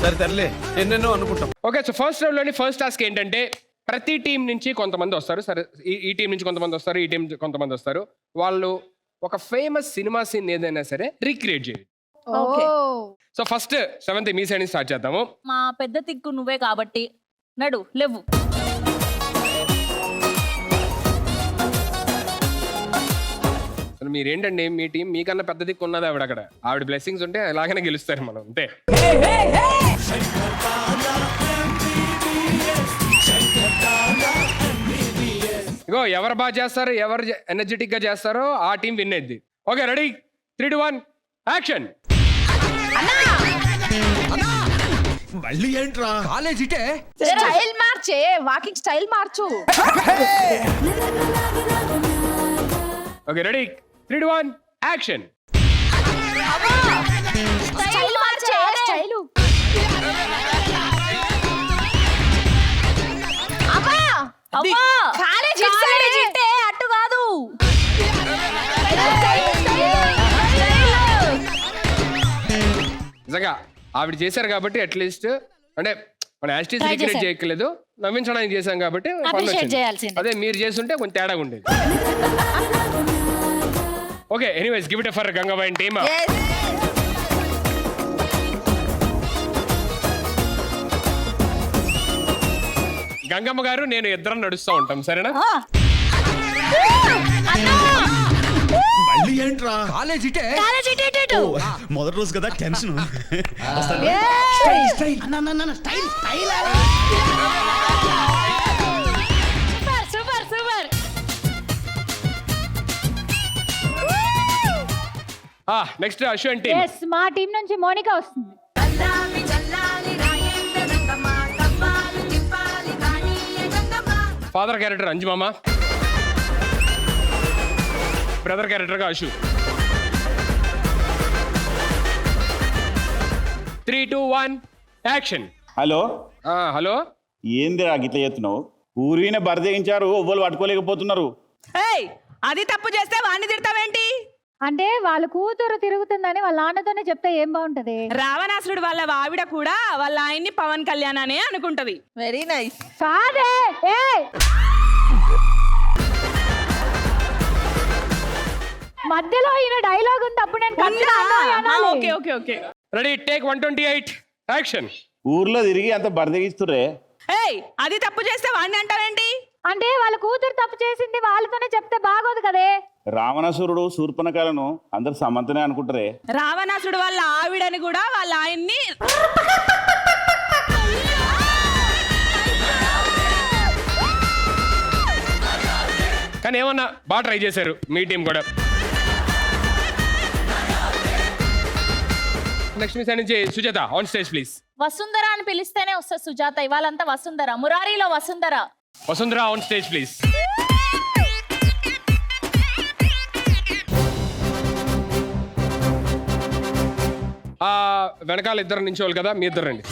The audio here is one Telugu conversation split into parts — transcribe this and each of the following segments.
సరే తరలే ఎన్నెన్నో అనుకుంటాం. ఓకే, సో ఫస్ట్ రౌండ్ లోని ఫస్ట్ టాస్క్ ఏంటంటే ప్రతి టీం నుంచి కొంతమంది వస్తారు. సరే, ఈ టీం నుంచి కొంతమంది వస్తారు, ఈ టీం కొంతమంది వస్తారు. వాళ్ళు ఒక ఫేమస్ సినిమా సీన్ ఏదైనా సరే రీక్రియేట్ చేయాలి. ఓకే. సో ఫస్ట్ సెవెంత్ మీ సైడ్ నుంచి స్టార్ట్ చేద్దాము. మా పెద్ద తిక్కు నువ్వే కాబట్టి నడు లేవు. అసలు మీరేంటండి, మీ టీం మీకన్నా పెద్ద దిక్కు ఉన్నది ఆవిడ. అక్కడ ఆవిడ బ్లెస్సింగ్స్ ఉంటే అలాగనే గెలుస్తారు మనం, అంతే. ఇగో ఎవరు బాగా చేస్తారు, ఎవరు ఎనర్జెటిక్ గా చేస్తారో ఆ టీం విన్ అయింది. Okay, ready, 3, 2, 1 action. మళ్ళీ ఏంట్రా కాలేజ్ ఇటే స్టైల్ మార్చే, వాకింగ్ స్టైల్ మార్చు. Okay, ready, 3, 2, 1 action. స్టైల్ మార్చే, స్టైల్. అబ్బా కాలేజ్ ఇటే అట్టు కాదు. నిజంగా ఆవిడ చేశారు కాబట్టి అట్లీస్ట్ అంటే మనం యాస్టీస్ రీక్రియేట్ చేయట్లేదు, నవ్వించడానికి చేశాం కాబట్టి పనులు వచ్చింది. అదే మీరు చేస్తుంటే కొంచెం తేడాగా ఉండేది. Okay, anyways give it for Gangabai team. Gangamma గారు నేను ఇద్దరం నడుస్తూ ఉంటాం, సరేనా? మళ్ళీ ఏంట్రా కాలేజ్ ఇటే మొదటి రోజు కదా tension. Super super. Next Ashwin team. Yes, మా టీం నుంచి మోనిక వస్తుంది. ఫాదర్ క్యారెక్టర్ అంజు మామ, బ్రదర్ క్యారెక్టర్ గా అశు. 3, 2, 1 యాక్షన్. హలో హలో, ఏందిరా గిట్ల చేస్తున్నావు? ఊరిన బరిదేగించారు, ఎవ్వరు పట్టుకోలేకపోతున్నారు. అది తప్పు చేస్తే వాడిని తిడతావేంటి? అంటే వాళ్ళ కూతురు తిరుగుతుందని వాళ్ళ నాన్నతోనే చెప్తే ఏం బాగుంటది? రావణాసురుడు వాళ్ళ ఆవిడ కూడా వాళ్ళ ఆయన్ని పవన్ కళ్యాణ్ అనే అనుకుంటది. Very nice. కాదే, మధ్యలో ఈయన డైలాగ్ ఉంది, అప్పుడు నేను okay okay okay. Ready, take 128 action. ఊర్లో తిరిగి అంత బరిదేగిస్తురే. అది తప్పు చేస్తే వాడిని అంటావేంటి? అంటే వాళ్ళ కూతురు తప్పు చేసింది వాళ్ళతోనే చెప్తే బాగోదు కదే. రావణాసురుడు శూర్పణఖలను అందరు సమంతనే అనుకుంటారే. రావణాసురుడు వాళ్ళ ఆవిడని కూడా వాళ్ళ ఆయన్ని. కానీ ఏమన్నా బాగా ట్రై చేశారు మీ టీం కూడా. నెక్స్ట్ మీ సైడ్ నుంచి Sujatha on stage please. Vasundhara అని పిలిస్తేనే వస్తుంది సుజాత. ఇవాళంతా వసుంధర, మురారిలో Vasundhara. Vasundhara on stage please. వెనకాల ఇద్దరు నించోవాలి కదా, మీ ఇద్దరు రండి.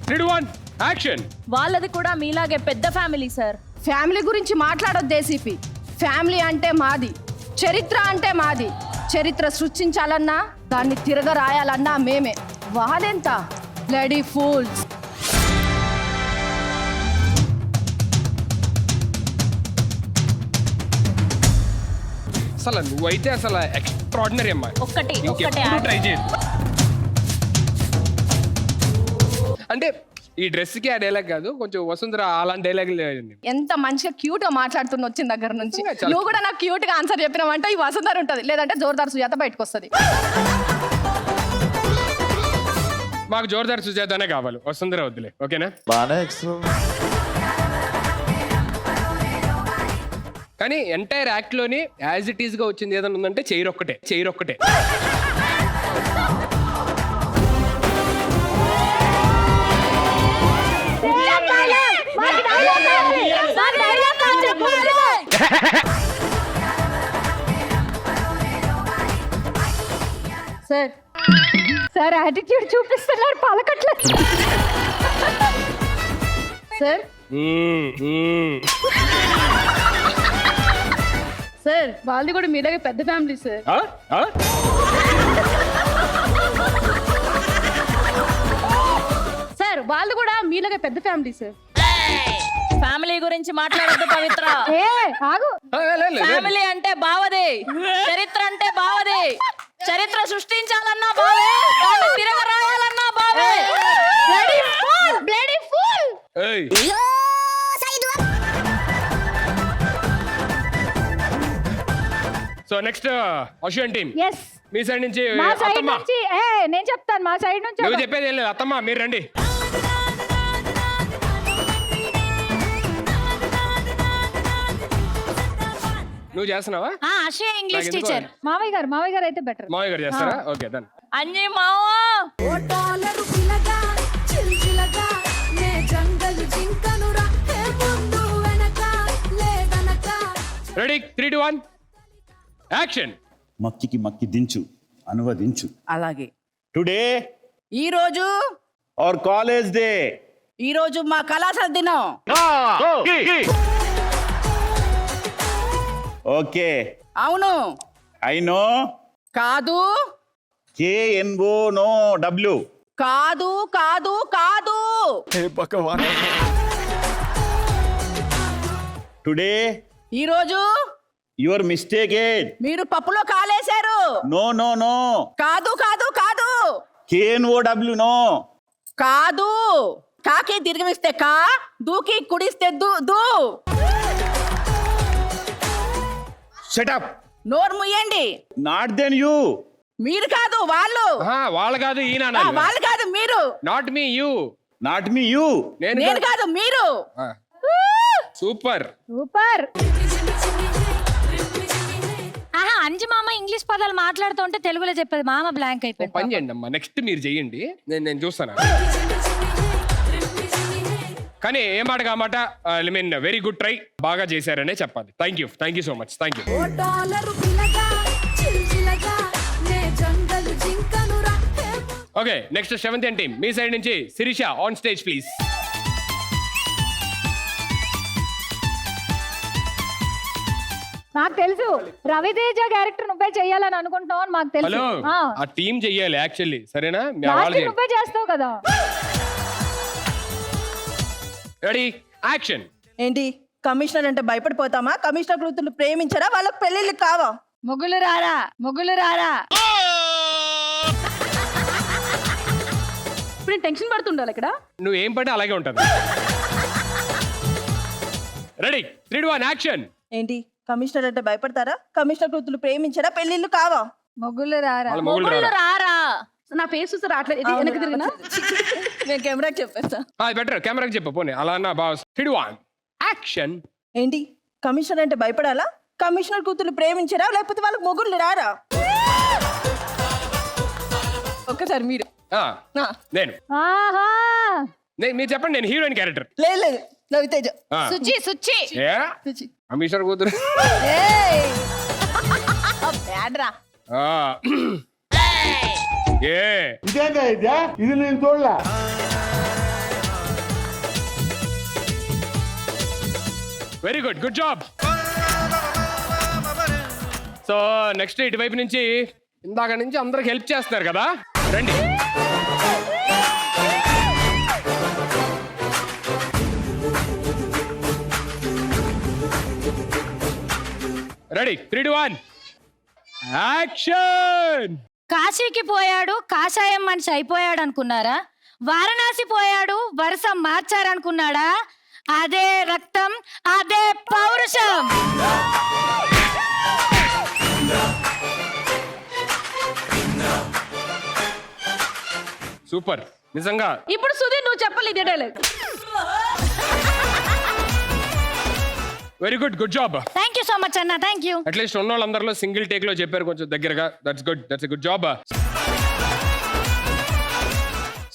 3, 2, 1 యాక్షన్. వాళ్ళది కూడా మీలాగే పెద్ద ఫ్యామిలీ సార్. ఫ్యామిలీ గురించి మాట్లాడొద్దు ఏసీపీ. ఫ్యామిలీ అంటే మాది, చరిత్ర అంటే మాది. చరిత్ర సృష్టించాలన్నా దాన్ని తిరగ రాయాలన్నా మేమే. వాదెంత బ్లడీ ఫూల్స్. అసలు నువ్వైతే అసలు ఎక్స్ట్రాడినరీ అమ్మా. ఒక్కటి ట్రై చేయండి. అంటే ఈ డ్రెస్ కి ఆ డైలాగ్ కాదు, కొంచెం వసుంధర అలాంటి డైలాగ్ లేదండి. ఎంత మంచిగా క్యూట్ గా మాట్లాడుతున్న వచ్చిన దగ్గర నుంచి. చాలా. నువ్వు కూడా నాకు క్యూట్ గా ఆన్సర్ చెప్పినావంటే ఈ వసుంధర ఉంటది, లేదంటే జోర్దార్ సుజాత బయటకు వస్తుంది. మాకు జోర్దార్ సుజాతనే కావాలి, వసుంధర వద్దులే, ఓకేనా? కానీ ఎంటైర్ యాక్ట్ లోని యాజ్ ఇట్ ఈస్ గా వచ్చింది ఏదైనా ఉందంటే చైర్ ఒక్కటే. సార్ సార్ యాటిట్యూడ్ చూపిస్తున్నారు పలకట్ల. సార్ సార్ వాళ్ళది కూడా మీలాగే పెద్ద ఫ్యామిలీ సార్. వాళ్ళు కూడా మీలాగే పెద్ద ఫ్యామిలీ సార్. ఫ్యామిలీ గురించి మాట్లాడద్దు పవిత్ర. ఏ ఆగు. ఫ్యామిలీ అంటే బావది, చరిత్ర అంటే బావది. చరిత్ర సృష్టించాలన్నా బావే, దాన్ని తిరగ రాయాలన్నా బావే. Bloody fool. ఏయ్ సో నెక్స్ట్ అశ్విన్ టీమ్ ఎస్ మీ సైడ్ నుంచి మా సైడ్ అత్తమ్మ. నుంచి నేను చెప్తాను మా సైడ్ నుంచి నువ్వు చెప్పేది ఏం లేదు అత్తమ్మ, మీరు రండి. నువ్వు చేస్తున్నావా? అశ్వే ఇంగ్లీష్ నాకు ఎందుకో టీచర్. మావయ్య గారు అయితే బెటర్. మావయ్య గారు చేస్తారా? Okay done. అంజీ మావా రెడీ 3 2 1 యాక్షన్. మక్కికి మక్కి దించు అనువదించు. అలాగే టుడే ఈరోజు ఆర్ కాలేజ్ డే. ఈరోజు మా కళాశాల దినం. ఓకే అవును. I know. కాదు KNO నో W. కాదు కాదు కాదు. టుడే ఈరోజు యువర్ మిస్టేకెడ్. మీరు పప్పులో కాలేశారు. No no no. కాదు కాదు కాదు KNOW నో. కాదు. కాకి తిరిగిస్తే కా, దూకి కుడిస్తే దూ దూ. Shut up. నోరు ముయ్యండి. Not then you. మీరు కాదు వాళ్ళు. వాళ్ళు కాదు ఈయన వాళ్ళు కాదు మీరు. Not me you. Not me you. నేను కాదు మీరు. Super super. ఆహా అంజి మామ ఇంగ్లీష్ పదాలు మాట్లాడుతూ ఉంటే తెలుగులో చెప్పేది మామ బ్లాంక్ అయిపోయింది. పని చేయండి అమ్మా, నెక్స్ట్ మీరు చెయ్యండి, నేను చూస్తాను. కానీ ఏ మాట కామాట I mean very good try, బాగా చేశారనే చెప్పాలి. Thank you so much. Thank you. Okay next 7th team మీ సైడ్ నుంచి శిరీష ఆన్ స్టేజ్ ప్లీజ్. నాకు తెలుసు రవితేజ క్యారెక్టర్ నువ్వే చెయ్యాలని అనుకుంటున్నావు అని మాకు తెలుసు. హలో ఆ టీం చెయ్యాలి యాక్చువల్లీ, సరేనా? నువ్వే చేస్తావు కదా. Ready action. ఏంటి కమిషనర్ అంటే భయపడిపోతామా? కమిషనర్ కూతుర్లు ప్రేమించరా? వాళ్ళకి పెళ్లిళ్ళు కావా? మొగులు రారా మొగులు రారా. ఇప్పుడు నేను టెన్షన్ పడుతుండాలి ఇక్కడ. నువ్వు ఏం పడితే అలాగే ఉంటుంది. Ready 3 2 1 action. ఏంటి కమిషనర్ అంటే భయపడతారా? కమిషనర్ కూతుర్లు ప్రేమించరా? పెళ్లిళ్ళు కావా? మొగులు రారా. వాళ్ళ మొగుళ్ళు మొగుళ్ళు రారా. నా ఫేస్ చూస్తే రావట్లేదు. ఇది వెనక్కి తిరిగినా నేను కెమెరాకి చెప్పేస్తా. బెటర్ కెమెరాకి చెప్పు పోనీ అలా అన్న బాగా. 3 2 1 యాక్షన్. ఏంటి కమిషనర్ అంటే భయపడాలా? కమిషనర్ కూతుర్లు ప్రేమించరా? లేకపోతే వాళ్ళకి మొగుళ్ళు రారా? ఒక్కసారి మీరు. నేను ఆహా మీరు చెప్పండి, నేను హీరోయిన్ క్యారెక్టర్. లేదు రవితేజ. సుచి సుచి కమిషనర్ కూతురు. బ్యాడ్రా. ఇది నేను చూడలా. Very good, good job. So next ఇటువైపు నుంచి ఇందాక నుంచి అందరికి హెల్ప్ చేస్తున్నారు కదా, రండి. Ready 3 2 1 action. కాశీకి పోయాడు కాషాయం మనిషి అయిపోయాడు అనుకున్నారా? వారణాసి పోయాడు వరుస మార్చారనుకున్నాడా? అదే రక్తం, అదే పౌరుషం. సూపర్ నిజంగా. ఇప్పుడు సుధీర్ నువ్వు చెప్పాలి ఇదే dialogue. Very good, good job. Thank you so much అన్న, థ్యాంక్ యూ. అట్లీస్ట్ ఉన్న వాళ్ళందరిలో సింగిల్ టేక్ లో చెప్పారు కొంచెం దగ్గరగా. That's good, that's a good job.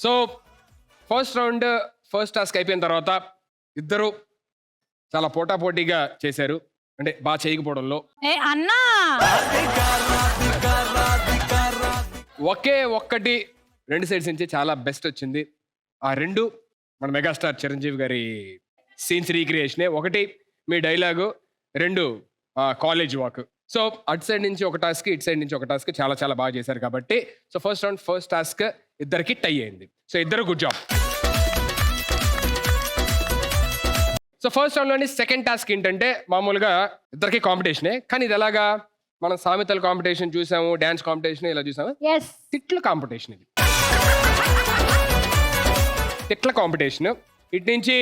So first round first task అయిపోయిన తర్వాత ఇద్దరు చాలా పోటాపోటీగా చేశారు, అంటే బాగా చేయకపోవడంలో. ఏ అన్నా, ఒకే ఒక్కటి రెండు సైడ్స్ నుంచి చాలా బెస్ట్ వచ్చింది. ఆ రెండు మన మెగాస్టార్ చిరంజీవి గారి సీన్స్ రీక్రియేషనే. ఒకటి మీ డైలాగు, రెండు కాలేజ్ వాక్. సో అటు సైడ్ నుంచి ఒక టాస్క్, ఇటు సైడ్ నుంచి ఒక టాస్క్ చాలా చాలా బాగా చేశారు కాబట్టి so first round first task ఇద్దరికి టై అయింది. సో ఇద్దరు good job. So first round లోని సెకండ్ టాస్క్ ఏంటంటే మామూలుగా ఇద్దరికి కాంపిటీషనే, కానీ ఇది ఎలాగా మనం సామెతల కాంపిటీషన్ చూసాము, డాన్స్ కాంపిటీషన్ ఇలా చూసాము, ఎస్ తిట్ల కాంపిటీషన్ ఇది. తిట్ల కాంపిటీషన్. ఇటు నుంచి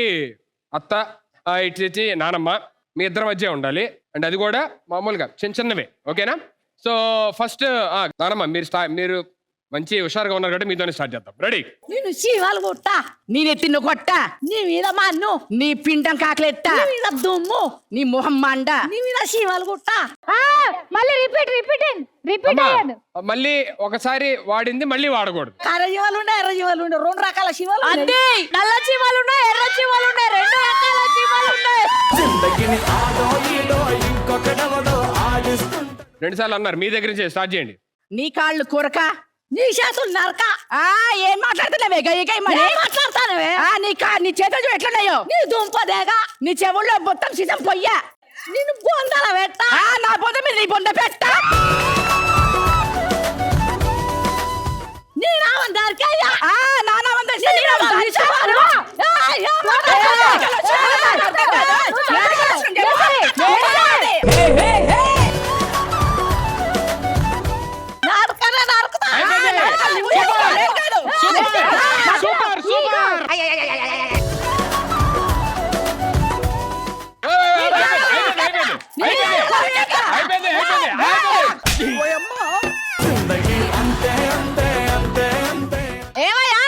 అత్త, ఇటు నుంచి నానమ్మ, మీ ఇద్దరి మధ్య ఉండాలి. అండ్ అది కూడా మామూలుగా చిన్న చిన్నవే, ఓకేనా? సో ఫస్ట్ నానమ్మ మీరు మంచి హుషారుగా ఉన్నారు కాబట్టి మీతోనే స్టార్ట్ చేద్దాం. రెడీ? నేను చీవాలు కొట్ట నీ నెత్తిన కొట్ట నీ మీద మన్ను నీ పిండం కాకలెట్ట నీ మీద దుమ్ము నీ మొహం మండ నీ మీద చీవాలు కొట్ట. మళ్ళీ రిపీట్ అమ్మా, అయ్యాను. మళ్ళీ ఒకసారి వాడింది మళ్ళీ వాడకూడదు. కర్ర జీవాలు ఉన్నాయి, ఎర్ర జీవాలు ఉన్నాయి, 2 రకాల శివాలు ఉన్నాయి. అంతే, నల్ల చీమలు ఉన్నాయి, ఎర్ర చీమలు ఉన్నాయి, 2 రకాల చీమలు ఉన్నాయి. 2 సార్లు అన్నారు, మీ దగ్గర నుంచి స్టార్ట్ చేయండి. నీ కాళ్ళు కొరక నీ చేతులు నరక. ఏం మాట్లాడుతున్నావే గయ్యకై మరి మాట్లాడతానవే. నీ చేతులు ఎట్లున్నాయో, నీ దుంపదేగా, నీ చెవుల్లో మొత్తం సిజం పొయ్యా, నేను బొందల పెట్ట, నా బొంద మీద నీ బొంద పెట్ట, నీ నామం దొరికాయా, నా నామం సూపర్ సూపర్. ఏమయ్యా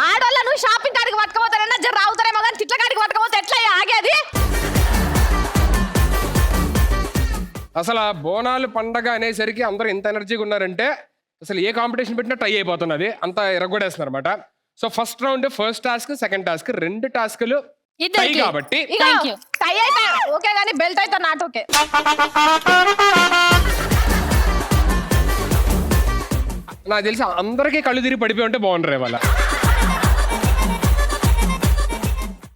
ఆడోళ్ళ నువ్వు షాపింగ్ కాడికి పట్టుకపోతారన్నా జర రావుతారేమో కానీ తిట్ల కాడికి పట్టుకపోతే ఎట్లా ఆగేది? అసలు ఆ బోనాలు పండగ అనేసరికి అందరూ ఎంత ఎనర్జీగా ఉన్నారంటే అసలు ఏ కాంపిటీషన్ పెట్టినా ట్రై అయిపోతున్నది, అంతా ఎరగొడేస్తున్నారు అనమాట. So first round first task, second task 2 టాస్కులు టై కాబట్టి టై అయితే ఓకే కానీ బెల్ట్ అయితే నాట్ ఓకే. నాకు తెలిసి అందరికీ కళ్ళు తిరిగి పడిపోయి ఉంటే బాగుంటారు ఇవాళ.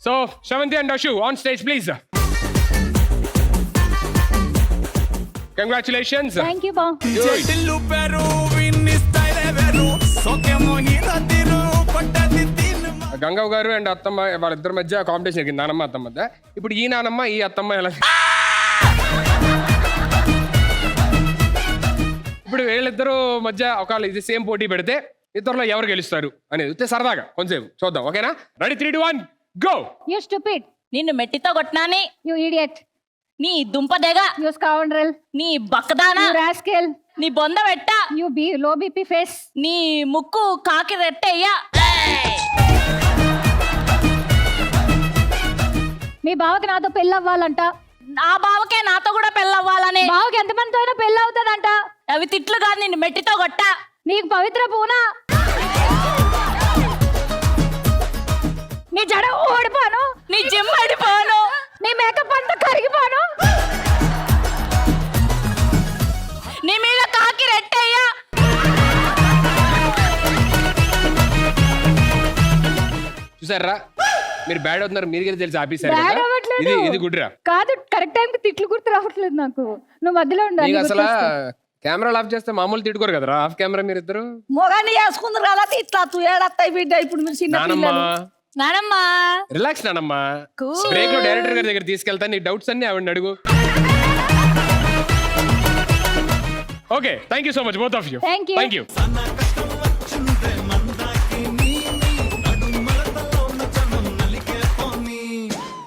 So Sravanthi and Ashu on stage please. Congratulations. Thank you బా. గంగవ్వ గారు అండ్ అత్తమ్మ వాళ్ళిద్దరి మధ్య కాంపిటీషన్ జరిగింది, నానమ్మ అత్తమ్మ మధ్య. ఇప్పుడు ఈ నానమ్మ ఈ అత్తమ్మ ఎలా, ఇప్పుడు వీళ్ళిద్దరు మధ్య ఒకవేళ ఇది సేమ్ పోటీ పెడితే ఇద్దరులో ఎవరు గెలుస్తారు అనేది సరదాగా కొంచెం చూద్దాం, ఓకేనా? Ready 3, 2, 1 go. You stupid. నిన్ను మెట్టితో కొట్టినాని, యు ఇడియట్. నీ దుంపదేగా, యు స్కౌండ్రల్. నీ బక్కదానా, యు రాస్కెల్. నీ బొంద పెట్ట, you be low BP face. నీ ముక్కు కాకి రెట్టయ్యా. మీ బావకి నాతో పెళ్ళి అవ్వాలంట. నా బావకే నాతో కూడా పెళ్ళవ్వాలని. బావకి ఎంతమందితో అయినా పెళ్ళి అవుతుందంట. అవి తిట్లు కాదు, నిన్ను మెట్టితో కొట్టా. నీకు పవిత్ర పూనా, నీ జడ ఓడిపోను, నీ జిమ్ అడిపోను, నీ మేకప్ అంతా కరిగిపోను. నీ మీద కాకి రెట్టయ్యా. చూసారా మీరు బ్యాడ్ అవుతున్నారు, మీరు తెలిసి ఆపేశారు Bad కదా. అవ్వట్లేదు. ఇది గుడ్రా కాదు, కరెక్ట్ టైంకి తిట్లు గుర్తు రావట్లేదు నాకు. నువ్వు మధ్యలో ఉండాలి. నీకు అసలు కెమెరాలు ఆఫ్ చేస్తే మామూలు తిట్టుకోరు కదరా, ఆఫ్ కెమెరా మీరు ఇద్దరు. మొగాన్ని వేసుకుందరు కదా ఇట్లా ఏడత్తాయి బిడ్డ. ఇప్పుడు మీరు చిన్న నానమ్మ పిల్లలు. నానమ్మ రిలాక్స్ నానమ్మ, బ్రేక్ లో డైరెక్టర్ గారి దగ్గర తీసుకెళ్తా, నీ డౌట్స్ అన్ని ఆవిడ అడుగు. Okay, thank you so much both of you. Thank you. Thank you.